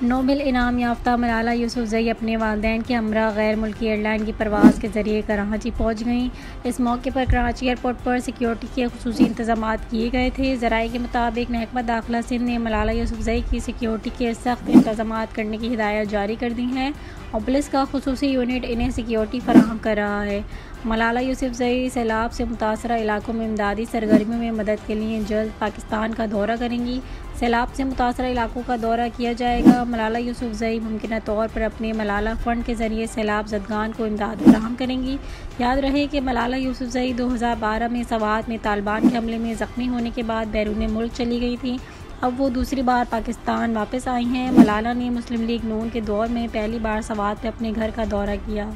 Nobel इनाम याफ्ता मलाला यूसुफ़ज़ई अपने वालिदैन के हमरा गैर मुल्की एयरलाइन की परवाज़ के ज़रिए कराची पहुँच गईं। इस मौके पर कराची एयरपोर्ट पर सिक्योरिटी के खुसूसी इंतज़ामात किए गए थे। ज़राए के मुताबिक महकमा दाखिला सिंध ने मलाला यूसुफ़ज़ई की सिक्योरिटी के सख्त इंतज़ामात करने की हिदायत जारी कर दी हैं और पुलिस का खुसूसी यूनिट इन्हें सिक्योरिटी फराहम कर रहा है। मलाला यूसुफ़ज़ई सैलाब से मुतासरा इलाकों में इमदादी सरगर्मियों में मदद के लिए जल्द पाकिस्तान का दौरा करेंगी। सैलाब से मुतासरा इलाकों का दौरा किया जाएगा। मलाला यूसुफ़ज़ई मुमकिन तौर पर अपने मलाला फ़ंड के ज़रिए सैलाब ज़दगान को इमदाद फराहम करेंगी। याद रहे कि मलाला यूसुफ़ज़ई 2012 में सवात में तालिबान के हमले में ज़ख्मी होने के बाद बैरून मुल्क चली गई थी। अब वो दूसरी बार पाकिस्तान वापस आई हैं। मलाला ने मुस्लिम लीग नून के दौर में पहली बार सवात में अपने घर का दौरा किया।